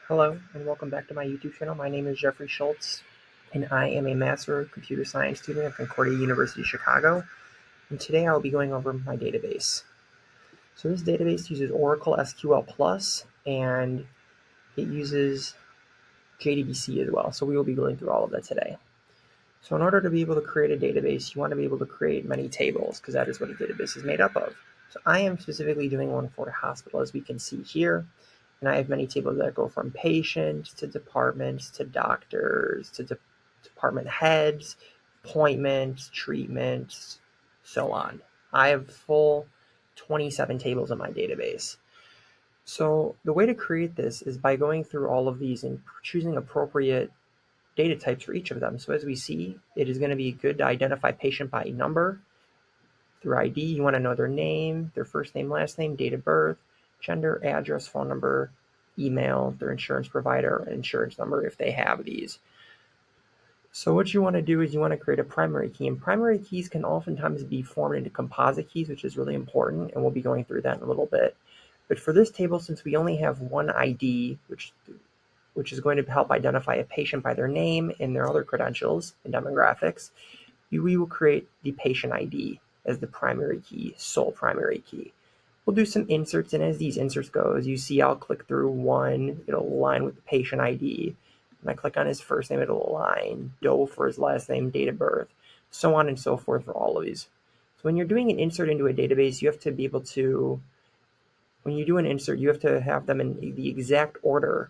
Hello and welcome back to my YouTube channel. My name is Jeffrey Schultz and I am a Master of Computer Science student at Concordia University, Chicago. And today I'll be going over my database. So this database uses Oracle SQL Plus and it uses JDBC as well. So we will be going through all of that today. So in order to be able to create a database, you want to be able to create many tables because that is what a database is made up of. So I am specifically doing one for a hospital, as we can see here. And I have many tables that go from patients to departments to doctors to department heads, appointments, treatments, so on. I have full 27 tables in my database. So the way to create this is by going through all of these and choosing appropriate data types for each of them. So as we see, it is going to be good to identify patient by number. Through ID, you want to know their name, their first name, last name, date of birth, gender, address, phone number, email, their insurance provider, insurance number if they have these. So what you want to do is you want to create a primary key, and primary keys can oftentimes be formed into composite keys, which is really important, and we'll be going through that in a little bit. But for this table, since we only have one ID, which is going to help identify a patient by their name and their other credentials and demographics, we will create the patient ID as the primary key, sole primary key. We'll do some inserts, and as these inserts go, as you see, I'll click through one, it'll align with the patient ID. When I click on his first name, it'll align, Doe for his last name, date of birth, so on and so forth for all of these. So when you're doing an insert into a database, you have to be able to, when you do an insert, you have to have them in the exact order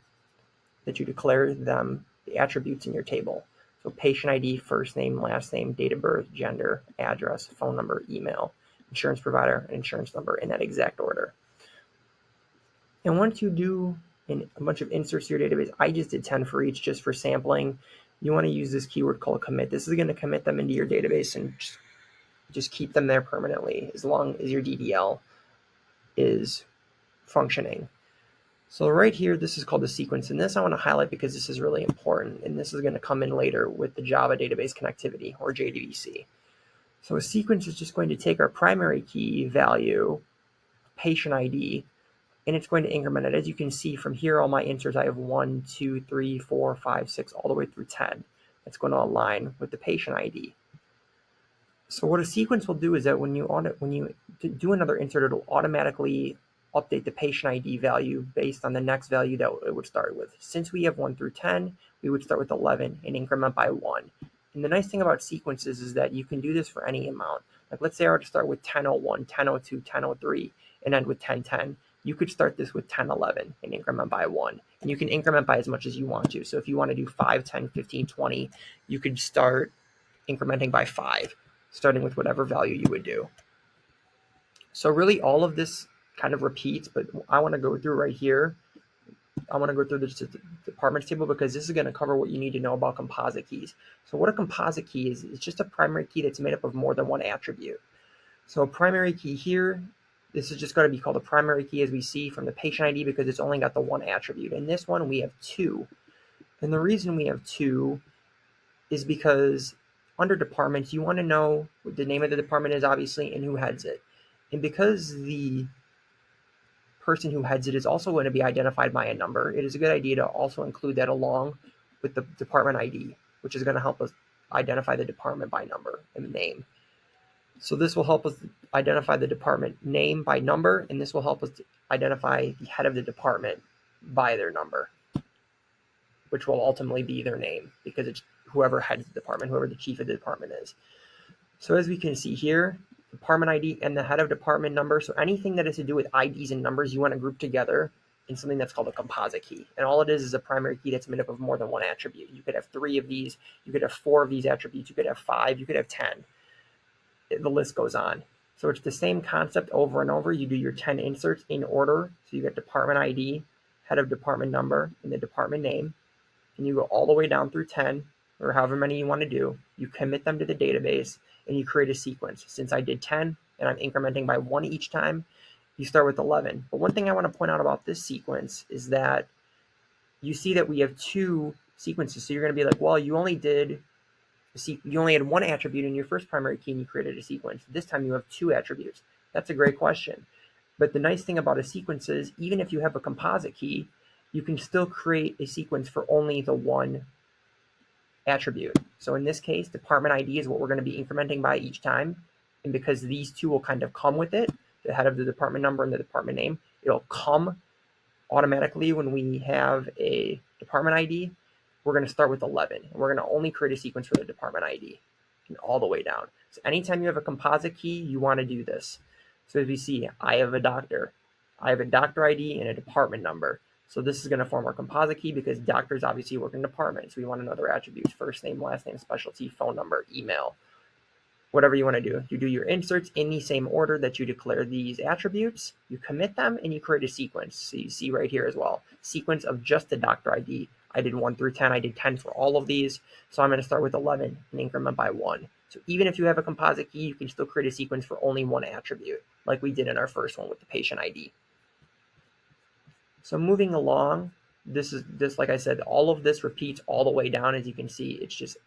that you declare them, the attributes in your table. So patient ID, first name, last name, date of birth, gender, address, phone number, email, insurance provider, and insurance number in that exact order. And once you do a bunch of inserts to your database, I just did 10 for each just for sampling. You want to use this keyword called commit. This is going to commit them into your database and just keep them there permanently as long as your DDL is functioning. So right here, this is called the sequence, and this I want to highlight because this is really important, and this is going to come in later with the Java Database Connectivity, or JDBC. So a sequence is just going to take our primary key value, patient ID, and it's going to increment it. As you can see from here, all my inserts, I have 1, 2, 3, 4, 5, 6, all the way through 10. It's going to align with the patient ID. So what a sequence will do is that when you do another insert, it'll automatically update the patient ID value based on the next value that it would start with. Since we have 1 through 10, we would start with 11 and increment by 1. And the nice thing about sequences is that you can do this for any amount. Like let's say I were to start with 1001, 1002, 1003, and end with 1010. You could start this with 1011 and increment by 1. And you can increment by as much as you want to. So if you want to do 5, 10, 15, 20, you could start incrementing by 5, starting with whatever value you would do. So really all of this kind of repeats, but I want to go through right here. I want to go through the departments table because this is going to cover what you need to know about composite keys. So what a composite key is, it's just a primary key that's made up of more than one attribute. So a primary key here, this is just going to be called a primary key as we see from the patient ID because it's only got the one attribute. In this one, we have 2. And the reason we have 2 is because under departments, you want to know what the name of the department is, obviously, and who heads it. And because the person who heads it is also going to be identified by a number, it is a good idea to also include that along with the department ID, which is going to help us identify the department by number and name. So this will help us identify the department name by number, and this will help us identify the head of the department by their number, which will ultimately be their name because it's whoever heads the department, whoever the chief of the department is. So as we can see here, department ID and the head of department number. So anything that has to do with IDs and numbers, you want to group together in something that's called a composite key. And all it is a primary key that's made up of more than one attribute. You could have 3 of these, you could have 4 of these attributes, you could have 5, you could have 10. The list goes on. So it's the same concept over and over. You do your 10 inserts in order. So you get department ID, head of department number, and the department name. And you go all the way down through 10, or however many you want to do. You commit them to the database, and you create a sequence. Since I did 10, and I'm incrementing by 1 each time, you start with 11. But one thing I want to point out about this sequence is that you see that we have 2 sequences. So you're going to be like, well, you only had 1 attribute in your first primary key, and you created a sequence. This time you have 2 attributes. That's a great question. But the nice thing about a sequence is, even if you have a composite key, you can still create a sequence for only the one attribute. So in this case, department ID is what we're going to be incrementing by each time. And because these two will kind of come with it, the head of the department number and the department name, it'll come automatically when we have a department ID. We're going to start with 11. And we're going to only create a sequence for the department ID and all the way down. So anytime you have a composite key, you want to do this. So as we see, I have a doctor ID and a department number. So this is going to form our composite key because doctors obviously work in departments. We want to know their attributes: first name, last name, specialty, phone number, email, whatever you want to do. You do your inserts in the same order that you declare these attributes, you commit them, and you create a sequence. So you see right here as well, sequence of just the doctor ID. I did 1 through 10. I did 10 for all of these. So I'm going to start with 11 and increment by 1. So even if you have a composite key, you can still create a sequence for only one attribute, like we did in our first one with the patient ID. So moving along, this like I said, all of this repeats all the way down. As you can see, it's just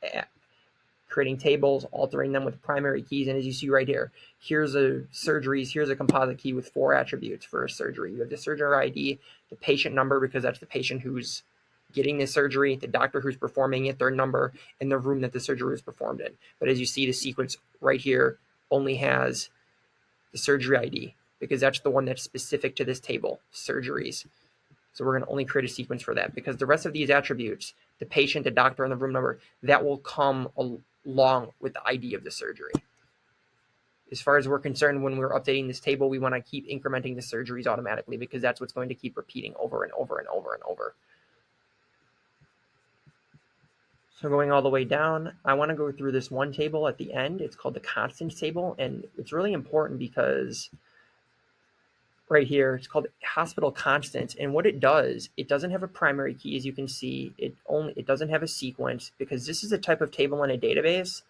creating tables, altering them with primary keys. And as you see right here, here's a surgeries, here's a composite key with 4 attributes for a surgery. You have the surgery ID, the patient number, because that's the patient who's getting the surgery, the doctor who's performing it, their number, and the room that the surgery was performed in. But as you see, the sequence right here only has the surgery ID, because that's the one that's specific to this table, surgeries. So we're going to only create a sequence for that, because the rest of these attributes, the patient, the doctor, and the room number, that will come along with the ID of the surgery. As far as we're concerned, when we're updating this table, we want to keep incrementing the surgeries automatically, because that's what's going to keep repeating over and over and over and over. So going all the way down, I want to go through this one table at the end. It's called the constants table, and it's really important because right here, it's called hospital constants. And what it does, it doesn't have a primary key, as you can see. It doesn't have a sequence, because this is a type of table in a database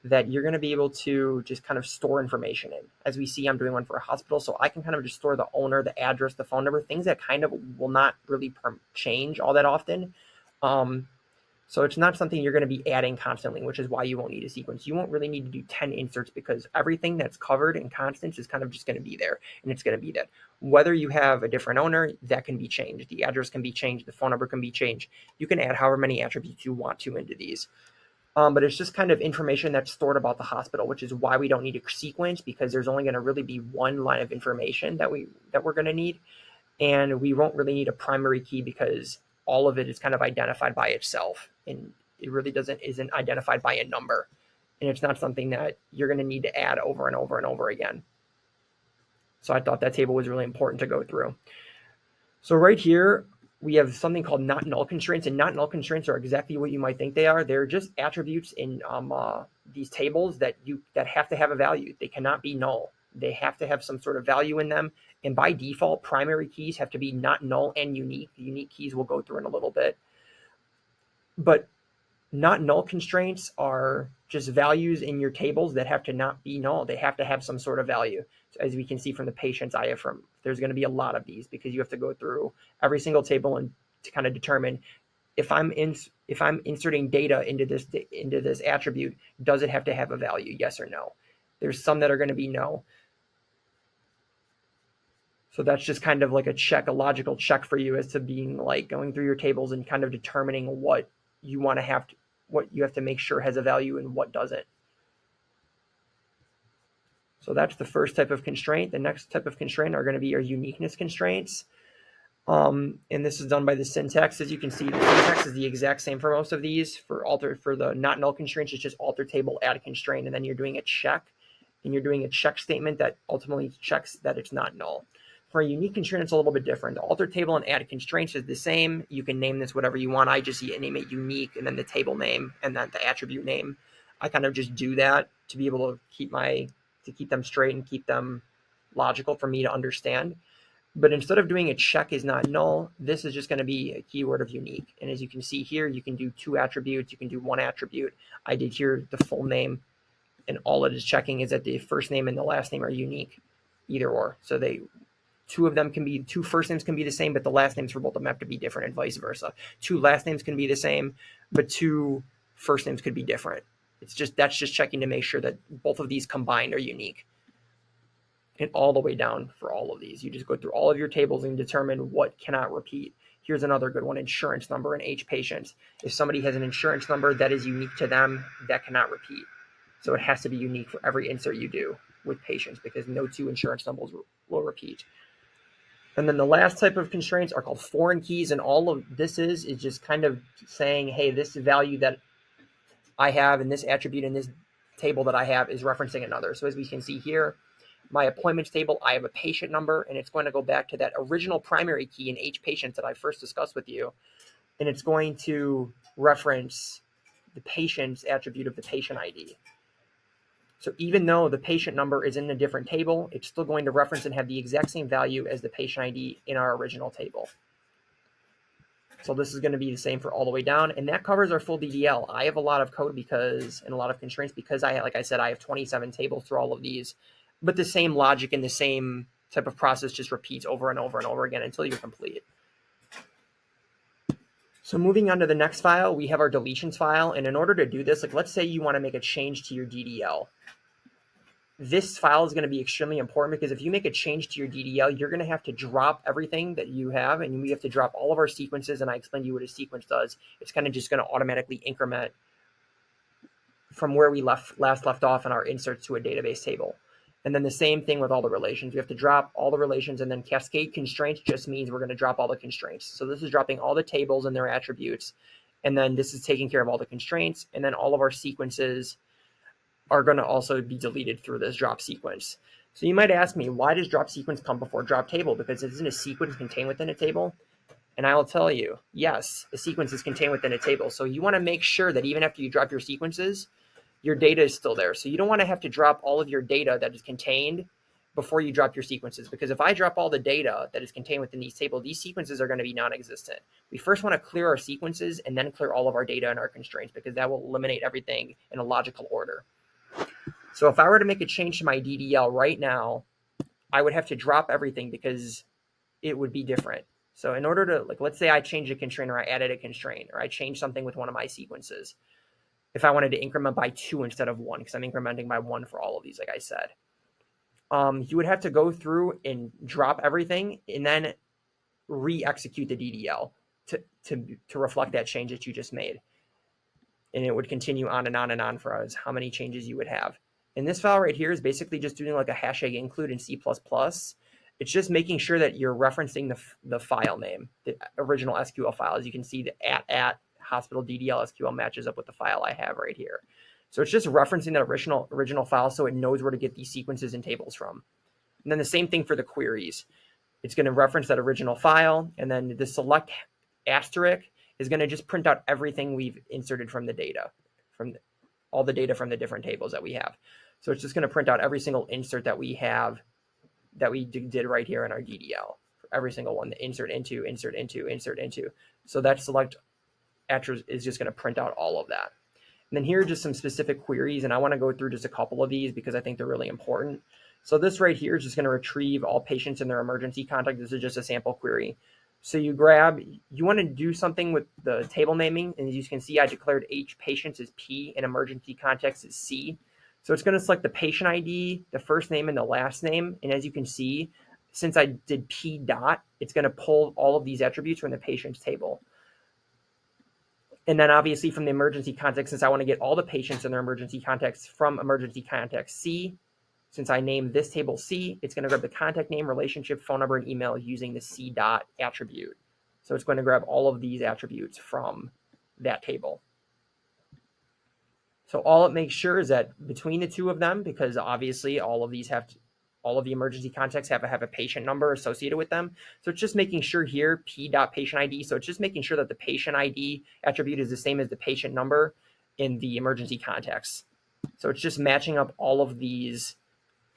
that you're going to be able to just kind of store information in. As we see, I'm doing one for a hospital, so I can kind of just store the owner, the address, the phone number, things that kind of will not really change all that often. So it's not something you're going to be adding constantly, which is why you won't need a sequence. You won't really need to do 10 inserts, because everything that's covered in constants is kind of just going to be there, and it's going to be that. Whether you have a different owner, that can be changed. The address can be changed. The phone number can be changed. You can add however many attributes you want to into these. But it's just kind of information that's stored about the hospital, which is why we don't need a sequence, because there's only going to really be one line of information that we're going to need. And we won't really need a primary key, because all of it is kind of identified by itself, and it really isn't identified by a number, and it's not something that you're going to need to add over and over and over again. So I thought that table was really important to go through. So right here, we have something called not null constraints, and not null constraints are exactly what you might think they are. They're just attributes in these tables that have to have a value. They cannot be null. They have to have some sort of value in them. And by default, primary keys have to be not null and unique. The unique keys we'll go through in a little bit. But not null constraints are just values in your tables that have to not be null. They have to have some sort of value. So as we can see from the patient's IFRM, there's going to be a lot of these, because you have to go through every single table and to kind of determine if I'm inserting data into this attribute, does it have to have a value, yes or no? There's some that are going to be no. So that's just kind of like a logical check for you as to being like going through your tables and kind of determining what you want to have to, what you have to make sure has a value and what doesn't. So that's the first type of constraint. The next type of constraint are going to be our uniqueness constraints. And this is done by the syntax. As you can see, the syntax is the exact same for most of these. For the not null constraints, it's just alter table, add constraint, and then you're doing a check. And you're doing a check statement that ultimately checks that it's not null. For a unique constraint, it's a little bit different. The alter table and add constraints is the same. You can name this whatever you want. I just name it unique, and then the table name, and then the attribute name. I kind of just do that to be able to keep them straight and keep them logical for me to understand. But instead of doing a check is not null, this is just going to be a keyword of unique. And as you can see here, you can do 2 attributes. You can do 1 attribute. I did here the full name, and all it is checking is that the first name and the last name are unique, either or. So two first names can be the same, but the last names for both of them have to be different, and vice versa. 2 last names can be the same, but 2 first names could be different. That's just checking to make sure that both of these combined are unique. And all the way down for all of these, you just go through all of your tables and determine what cannot repeat. Here's another good one, insurance number and H patient. If somebody has an insurance number that is unique to them, that cannot repeat. So it has to be unique for every insert you do with patients because no two insurance numbers will repeat. And then the last type of constraints are called foreign keys. And all of this is just kind of saying, hey, this value that I have and this attribute in this table that I have is referencing another. So as we can see here, my appointments table, I have a patient number, and it's going to go back to that original primary key in H patients that I first discussed with you. And it's going to reference the patient's attribute of the patient ID. So even though the patient number is in a different table, it's still going to reference and have the exact same value as the patient ID in our original table. So this is going to be the same for all the way down, and that covers our full DDL. I have a lot of code and a lot of constraints because like I said, I have 27 tables through all of these, but the same logic and the same type of process just repeats over and over and over again until you're complete. So moving on to the next file, we have our deletions file. And in order to do this, like let's say you want to make a change to your DDL. This file is going to be extremely important because if you make a change to your DDL, you're going to have to drop everything that you have, and we have to drop all of our sequences. And I explained to you what a sequence does. It's kind of just going to automatically increment from where we last left off in our inserts to a database table. And then the same thing with all the relations. We have to drop all the relations, and then cascade constraints just means we're going to drop all the constraints. So this is dropping all the tables and their attributes, and then this is taking care of all the constraints, and then all of our sequences are going to also be deleted through this drop sequence. So you might ask me, why does drop sequence come before drop table? Because isn't a sequence contained within a table? And I will tell you, yes, a sequence is contained within a table. So you want to make sure that even after you drop your sequences, your data is still there. So you don't want to have to drop all of your data that is contained before you drop your sequences. Because if I drop all the data that is contained within these tables, these sequences are going to be non-existent. We first want to clear our sequences and then clear all of our data and our constraints, because that will eliminate everything in a logical order. So if I were to make a change to my DDL right now, I would have to drop everything because it would be different. So in order to, like, let's say I changed a constraint, or I added a constraint, or I changed something with one of my sequences. If I wanted to increment by 2 instead of 1, because I'm incrementing by 1 for all of these, like I said, you would have to go through and drop everything and then re-execute the DDL to reflect that change that you just made. And it would continue on and on and on for us, how many changes you would have. And this file right here is basically just doing like a hashtag include in C++. It's just making sure that you're referencing the file name, the original SQL file. As you can see, the at hospital DDL SQL matches up with the file I have right here. So it's just referencing that original file so it knows where to get these sequences and tables from. And then the same thing for the queries. It's going to reference that original file, and then the select asterisk is going to just print out everything we've inserted from the data, all the data from the different tables that we have. So it's just going to print out every single insert that we have that we did right here in our DDL. Every single one, the insert into, insert into, insert into. So that select attribute is just going to print out all of that. And then here are just some specific queries, and I want to go through just a couple of these because I think they're really important. So this right here is just going to retrieve all patients in their emergency contact. This is just a sample query. So you want to do something with the table naming, and as you can see, I declared H patients as P and emergency context is C. So it's going to select the patient ID, the first name, and the last name. And as you can see, since I did P dot, it's going to pull all of these attributes from the patient's table. And then obviously from the emergency context, since I want to get all the patients in their emergency context from emergency context C, since I named this table C, it's going to grab the contact name, relationship, phone number, and email using the C dot attribute. So it's going to grab all of these attributes from that table. So all it makes sure is that between the two of them, because obviously all of the emergency contexts have a patient number associated with them. So it's just making sure here, P.patient ID. So it's just making sure that the patient ID attribute is the same as the patient number in the emergency context. So it's just matching up all of these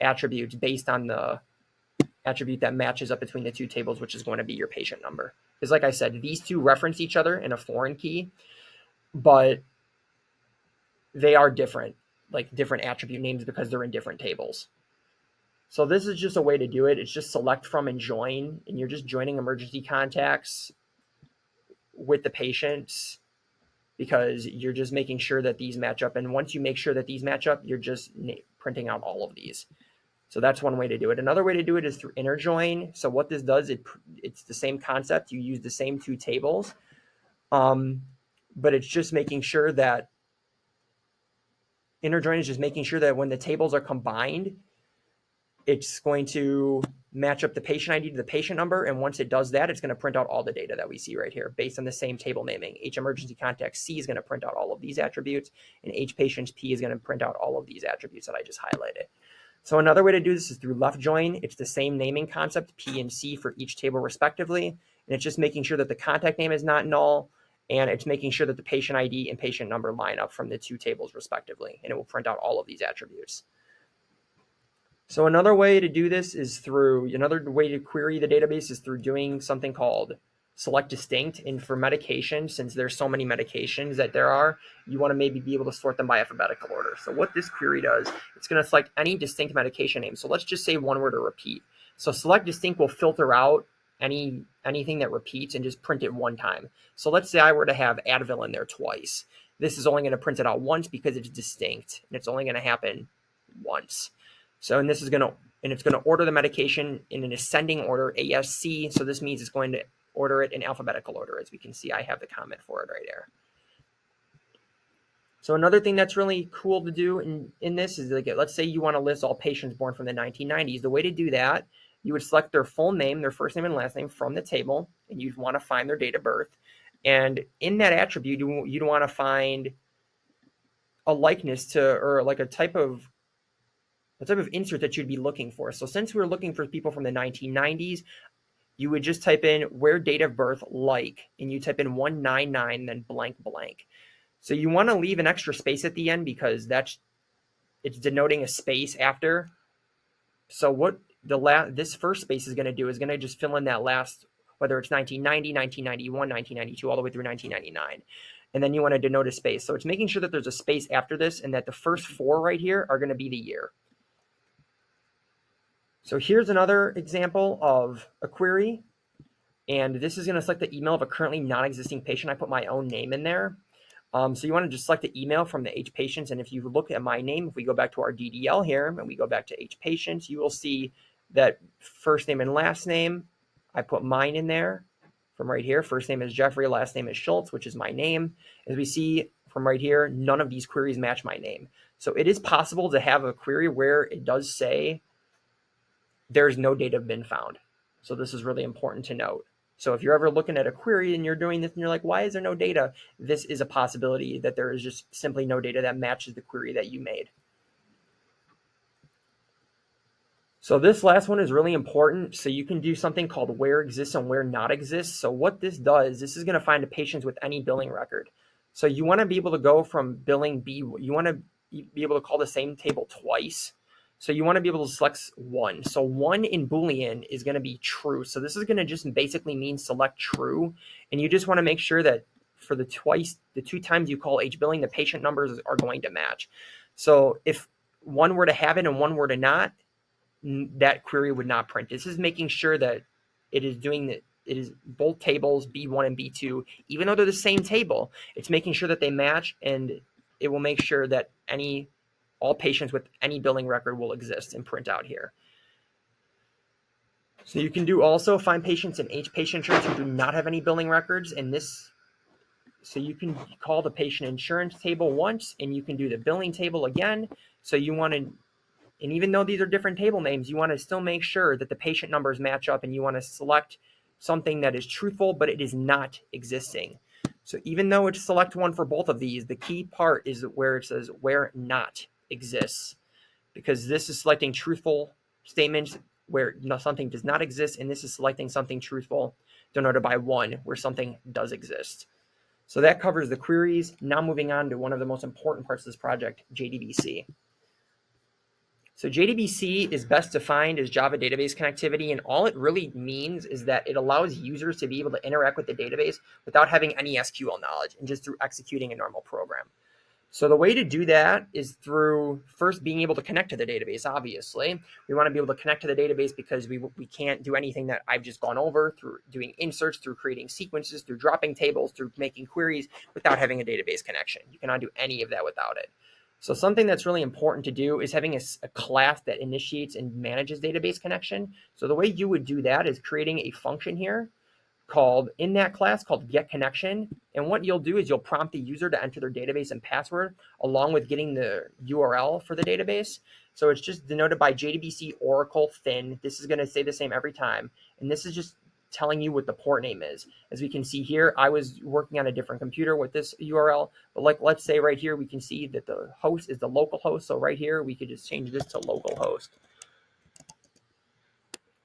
attributes based on the attribute that matches up between the two tables, which is going to be your patient number. Because like I said, these two reference each other in a foreign key, but they are different, like different attribute names because they're in different tables. So this is just a way to do it. It's just select from and join, and you're just joining emergency contacts with the patients because you're just making sure that these match up. And once you make sure that these match up, you're just printing out all of these. So that's one way to do it. Another way to do it is through inner join. So what this does, it's the same concept. You use the same two tables, but it's just making sure that inner join is just making sure that when the tables are combined, it's going to match up the patient ID to the patient number. And once it does that, it's going to print out all the data that we see right here based on the same table naming. H emergency contact C is going to print out all of these attributes, and H patients P is going to print out all of these attributes that I just highlighted. So another way to do this is through left join. It's the same naming concept, P and C for each table respectively. And it's just making sure that the contact name is not null, and it's making sure that the patient ID and patient number line up from the two tables respectively, and it will print out all of these attributes. So another way to do this is another way to query the database is through doing something called select distinct. And for medication, since there's so many medications that there are, you want to maybe be able to sort them by alphabetical order. So what this query does, it's going to select any distinct medication name. So let's just say one word or repeat. So select distinct will filter out anything that repeats and just print it one time. So let's say I were to have Advil in there twice. This is only going to print it out once because it's distinct, and it's only going to happen once. So, and it's going to order the medication in an ascending order, ASC. So this means it's going to order it in alphabetical order. As we can see, I have the comment for it right there. So another thing that's really cool to do in this is, like, let's say you want to list all patients born from the 1990s. The way to do that, you would select their full name, their first name and last name from the table, and you'd want to find their date of birth. And in that attribute, you'd want to find a likeness to, or like a type of insert that you'd be looking for. So since we're looking for people from the 1990s, you would just type in where date of birth like, and you type in 199, then blank blank. So you want to leave an extra space at the end because it's denoting a space after. So what this first space is going to do is going to just fill in that last, whether it's 1990, 1991, 1992, all the way through 1999. And then you want to denote a space. So it's making sure that there's a space after this and that the first four right here are going to be the year. So here's another example of a query, and this is going to select the email of a currently non-existing patient. I put my own name in there. So you want to just select the email from the H patients, and if you look at my name, if we go back to our DDL here and we go back to H patients, you will see that first name and last name, I put mine in there from right here. First name is Jeffrey, last name is Schultz, which is my name. As we see from right here, none of these queries match my name. So it is possible to have a query where it does say there's no data been found. So this is really important to note. So if you're ever looking at a query and you're doing this and you're like, why is there no data? This is a possibility that there is just simply no data that matches the query that you made. So this last one is really important. So you can do something called where exists and where not exists. So what this does, this is going to find the patients with any billing record. So you want to be able to go from billing B, you want to be able to call the same table twice. So you want to be able to select one. So one in Boolean is going to be true. So this is going to just basically mean select true. And you just want to make sure that for the two times you call H billing, the patient numbers are going to match. So if one were to have it and one were to not, that query would not print. This is making sure that it is doing that. It is both tables, B1 and B2, even though they're the same table, it's making sure that they match, and it will make sure that all patients with any billing record will exist and print out here. So you can also find patients in H patient insurance who do not have any billing records, and so you can call the patient insurance table once, and you can do the billing table again. So you want to, and even though these are different table names, you want to still make sure that the patient numbers match up, and you want to select something that is truthful, but it is not existing. So even though it's select one for both of these, the key part is where it says where not exists, because this is selecting truthful statements where something does not exist, and this is selecting something truthful denoted by one where something does exist. So that covers the queries. Now moving on to one of the most important parts of this project, JDBC. So JDBC is best defined as Java database connectivity, and all it really means is that it allows users to be able to interact with the database without having any SQL knowledge and just through executing a normal program. So the way to do that is through first being able to connect to the database. Obviously, we want to be able to connect to the database because we can't do anything that I've just gone over through doing inserts, through creating sequences, through dropping tables, through making queries without having a database connection. You cannot do any of that without it. So something that's really important to do is having a class that initiates and manages database connection. So the way you would do that is creating a function here called in that class called get connection. And what you'll do is you'll prompt the user to enter their database and password along with getting the URL for the database. So it's just denoted by JDBC Oracle thin. This is going to stay the same every time. And this is just telling you what the port name is. As we can see here, I was working on a different computer with this URL, but like let's say right here, we can see that the host is the local host. So right here, we could just change this to localhost.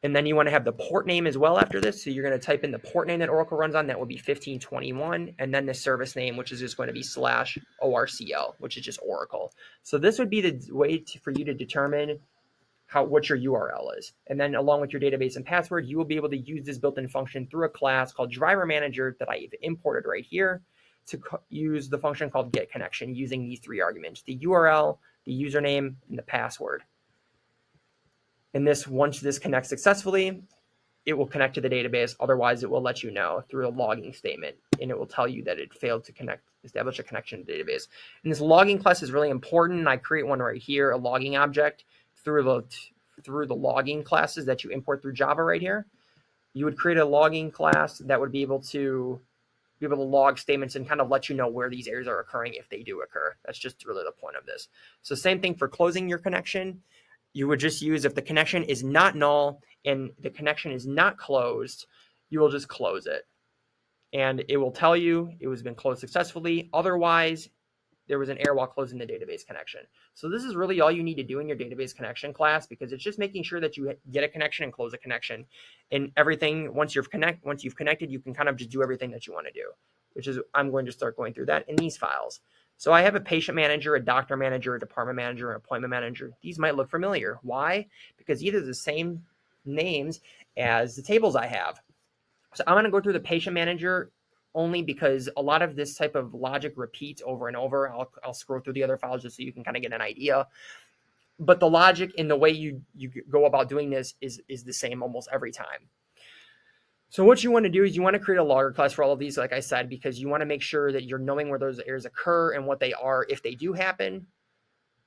And then you want to have the port name as well after this. So you're going to type in the port name that Oracle runs on. That will be 1521. And then the service name, which is just going to be /ORCL, which is just Oracle. So this would be the way for you to determine what your URL is. And then along with your database and password, you will be able to use this built-in function through a class called driver manager that I've imported right here to use the function called get connection using these three arguments, the URL, the username, and the password. And once this connects successfully, it will connect to the database. Otherwise, it will let you know through a logging statement, and it will tell you that it failed to establish a connection to the database. And this logging class is really important. I create one right here, a logging object through the logging classes that you import through Java right here. You would create a logging class that would be able to log statements and kind of let you know where these errors are occurring if they do occur. That's just really the point of this. So same thing for closing your connection. You would just use if the connection is not null and the connection is not closed, you will just close it. And it will tell you it has been closed successfully. Otherwise, there was an error while closing the database connection. So this is really all you need to do in your database connection class, because it's just making sure that you get a connection and close a connection. And everything, once you've connected, you can kind of just do everything that you want to do, which is I'm going to start going through that in these files. So I have a patient manager, a doctor manager, a department manager, an appointment manager. These might look familiar. Why? Because either the same names as the tables I have. So I'm going to go through the patient manager only because a lot of this type of logic repeats over and over. I'll scroll through the other files just so you can kind of get an idea. But the logic in the way you go about doing this is the same almost every time. So what you want to do is you want to create a logger class for all of these, like I said, because you want to make sure that you're knowing where those errors occur and what they are if they do happen.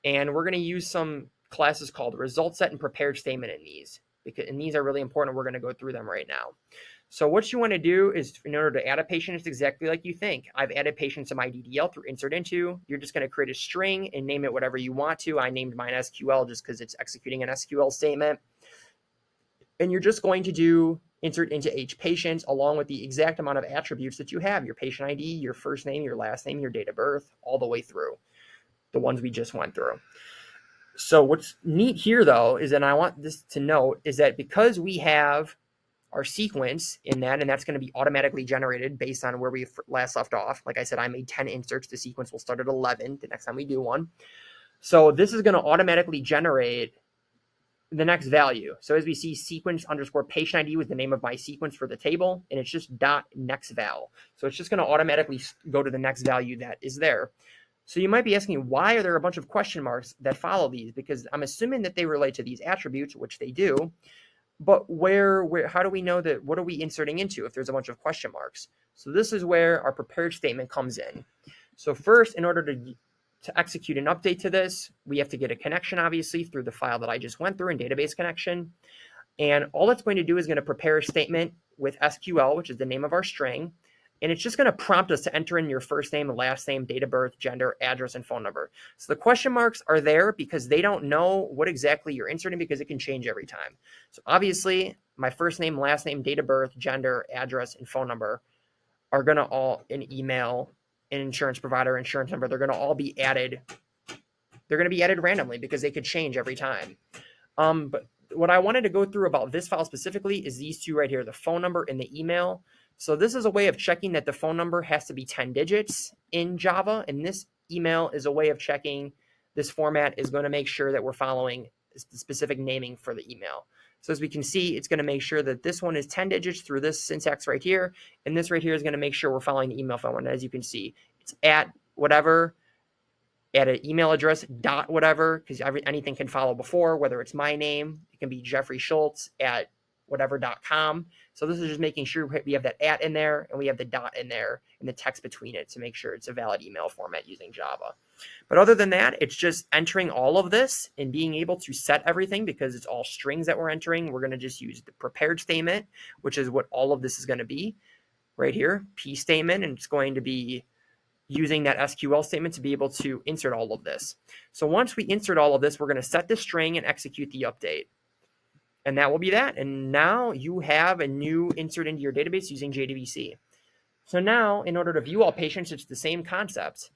And we're going to use some classes called result set and prepared statement in these, and these are really important. We're going to go through them right now. So what you want to do is, in order to add a patient, it's exactly like you think. I've added patients to my DDL through insert into. You're just going to create a string and name it whatever you want to. I named mine SQL just because it's executing an SQL statement. And you're just going to do insert into H patient along with the exact amount of attributes that you have, your patient ID, your first name, your last name, your date of birth, all the way through, the ones we just went through. So what's neat here, though, is, and I want this to note, is that because we have our sequence in that, and that's going to be automatically generated based on where we last left off. Like I said, I made 10 inserts. The sequence will start at 11 the next time we do one. So this is going to automatically generate the next value. So as we see, sequence underscore patient ID was the name of my sequence for the table, and it's just dot next val. So it's just going to automatically go to the next value that is there. So you might be asking, why are there a bunch of question marks that follow these? Because I'm assuming that they relate to these attributes, which they do. But how do we know that? What are we inserting into if there's a bunch of question marks? So this is where our prepared statement comes in. So first, in order to execute an update to this, we have to get a connection, obviously, through the file that I just went through in database connection. And all it's going to do is going to prepare a statement with SQL, which is the name of our string. And it's just going to prompt us to enter in your first name and last name, date of birth, gender, address, and phone number. So the question marks are there because they don't know what exactly you're inserting because it can change every time. So obviously, my first name, last name, date of birth, gender, address, and phone number are going to all, an email, an insurance provider, insurance number, they're going to all be added. They're going to be added randomly because they could change every time. But what I wanted to go through about this file specifically is these two right here, the phone number and the email. So this is a way of checking that the phone number has to be 10 digits in Java, and this email is a way of checking this format is going to make sure that we're following the specific naming for the email. So as we can see, it's going to make sure that this one is 10 digits through this syntax right here, and this right here is going to make sure we're following the email format. As you can see, it's at whatever, at an email address, dot whatever, because anything can follow before, whether it's my name, it can be Jeffrey Schultz at whatever.com. So this is just making sure we have that @ in there and we have the dot in there and the text between it to make sure it's a valid email format using Java. But other than that, it's just entering all of this and being able to set everything because it's all strings that we're entering. We're going to just use the prepared statement, which is what all of this is going to be right here, P statement, and it's going to be using that SQL statement to be able to insert all of this. So once we insert all of this, we're going to set the string and execute the update. And that will be that. And now you have a new insert into your database using JDBC. So now, in order to view all patients, it's the same concept.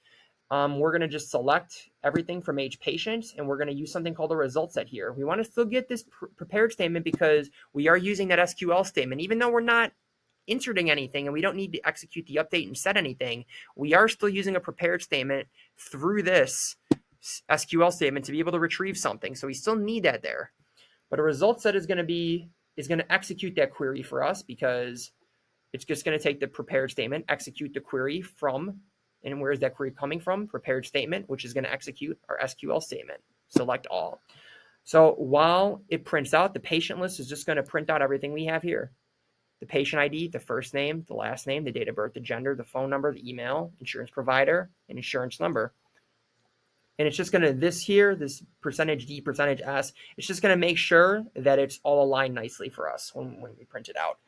We're going to just select everything from each patient, and we're going to use something called a result set here. We want to still get this prepared statement because we are using that SQL statement. Even though we're not inserting anything and we don't need to execute the update and set anything, we are still using a prepared statement through this SQL statement to be able to retrieve something. So we still need that there. But a result set is going to execute that query for us because it's just going to take the prepared statement, execute the query from, and where is that query coming from? Prepared statement, which is going to execute our SQL statement. Select all. So while it prints out, the patient list is just going to print out everything we have here. The patient ID, the first name, the last name, the date of birth, the gender, the phone number, the email, insurance provider, and insurance number. And it's just going to, this %D, %S, it's just going to make sure that it's all aligned nicely for us when we print it out.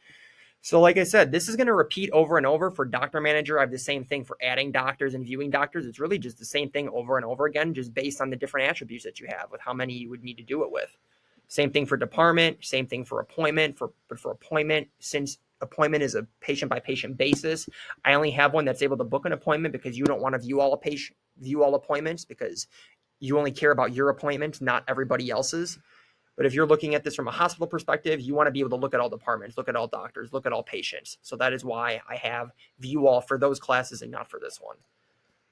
So like I said, this is going to repeat over and over for doctor manager. I have the same thing for adding doctors and viewing doctors. It's really just the same thing over and over again, just based on the different attributes that you have with how many you would need to do it with. Same thing for department, same thing for appointment. But for appointment, since appointment is a patient by patient basis, I only have one that's able to book an appointment because you don't want to view all appointments because you only care about your appointment, not everybody else's. But if you're looking at this from a hospital perspective, you want to be able to look at all departments, look at all doctors, look at all patients. So that is why I have view all for those classes and not for this one.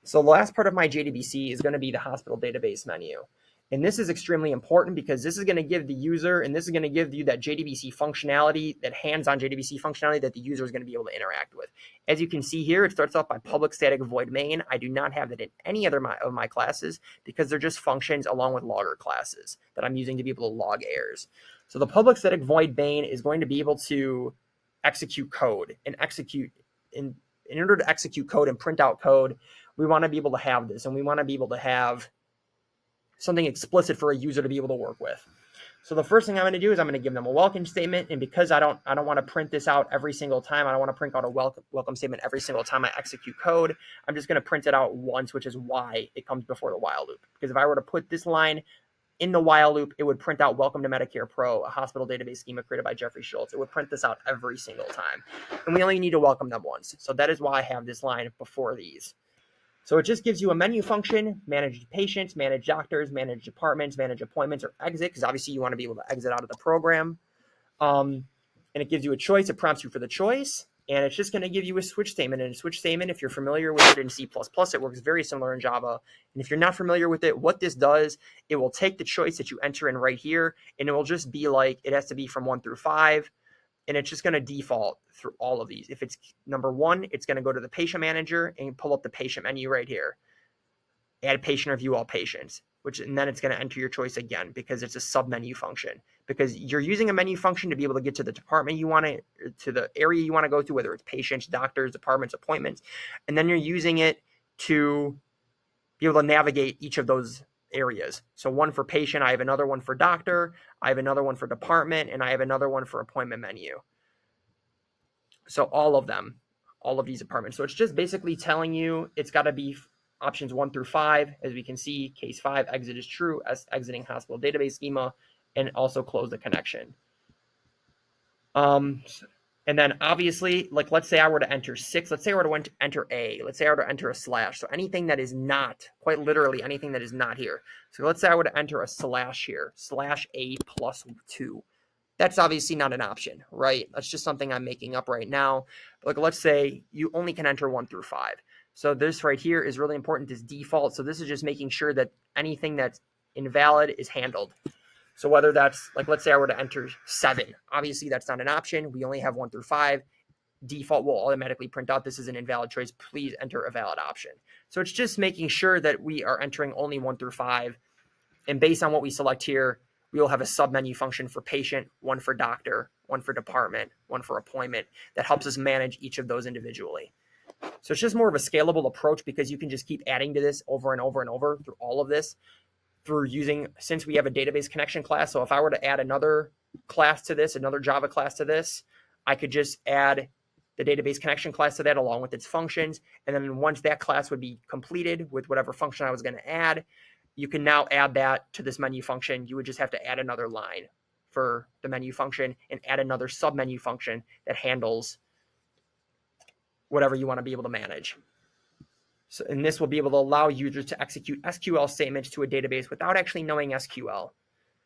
So the last part of my JDBC is going to be the hospital database menu. And this is extremely important because this is going to give the user, and this is going to give you that JDBC functionality, that hands-on JDBC functionality that the user is going to be able to interact with. As you can see here, it starts off by public static void main. I do not have that in any other of my classes because they're just functions along with logger classes that I'm using to be able to log errors. So the public static void main is going to be able to execute code and in order to execute code and print out code, we want to be able to have this, and we want to be able to have something explicit for a user to be able to work with. So the first thing I'm going to do is I'm going to give them a welcome statement. And because I don't want to print this out every single time, I don't want to print out a welcome statement every single time I execute code. I'm just going to print it out once, which is why it comes before the while loop. Because if I were to put this line in the while loop, it would print out welcome to MediCarePro, a hospital database schema created by Jeffrey Schultz. It would print this out every single time. And we only need to welcome them once. So that is why I have this line before these. So it just gives you a menu function, manage patients, manage doctors, manage departments, manage appointments, or exit, because obviously you want to be able to exit out of the program. And it gives you a choice. It prompts you for the choice. And it's just going to give you a switch statement. And a switch statement, if you're familiar with it in C++, it works very similar in Java. And if you're not familiar with it, what this does, it will take the choice that you enter in right here, and it will just be like, it has to be from 1 through 5. And it's just going to default through all of these. If it's number 1, it's going to go to the patient manager and pull up the patient menu right here. Add patient or view all patients, and then it's going to enter your choice again because it's a sub-menu function. Because you're using a menu function to be able to get to the department you want to the area you want to go to, whether it's patients, doctors, departments, appointments. And then you're using it to be able to navigate each of those areas. So one for patient, I have another one for doctor, I have another one for department, and I have another one for appointment menu. So all of them, all of these departments. So it's just basically telling you it's got to be options 1 through 5. As we can see, case 5, exit is true, as exiting hospital database schema, and also close the connection. And then obviously, like let's say I were to enter 6, let's say I were to enter A, let's say I were to enter a slash. So anything that is not, quite literally anything that is not here. So let's say I were to enter a slash here, /A plus 2. That's obviously not an option, right? That's just something I'm making up right now. Like let's say you only can enter 1 through 5. So this right here is really important, this default. So this is just making sure that anything that's invalid is handled. So whether that's, like, let's say I were to enter 7, obviously that's not an option. We only have 1 through 5. Default will automatically print out this is an invalid choice. Please enter a valid option. So it's just making sure that we are entering only 1 through 5. And based on what we select here, we will have a submenu function for patient, one for doctor, one for department, one for appointment that helps us manage each of those individually. So it's just more of a scalable approach because you can just keep adding to this over and over and over through all of this through using, since we have a database connection class. So if I were to add another class to this, another Java class to this, I could just add the database connection class to that along with its functions. And then once that class would be completed with whatever function I was going to add, you can now add that to this menu function. You would just have to add another line for the menu function and add another submenu function that handles whatever you want to be able to manage. So, and this will be able to allow users to execute SQL statements to a database without actually knowing SQL.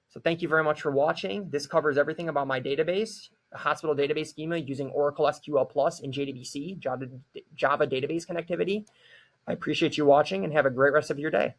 So thank you very much for watching. This covers everything about my database, a hospital database schema using Oracle SQL Plus and JDBC, Java database connectivity. I appreciate you watching and have a great rest of your day.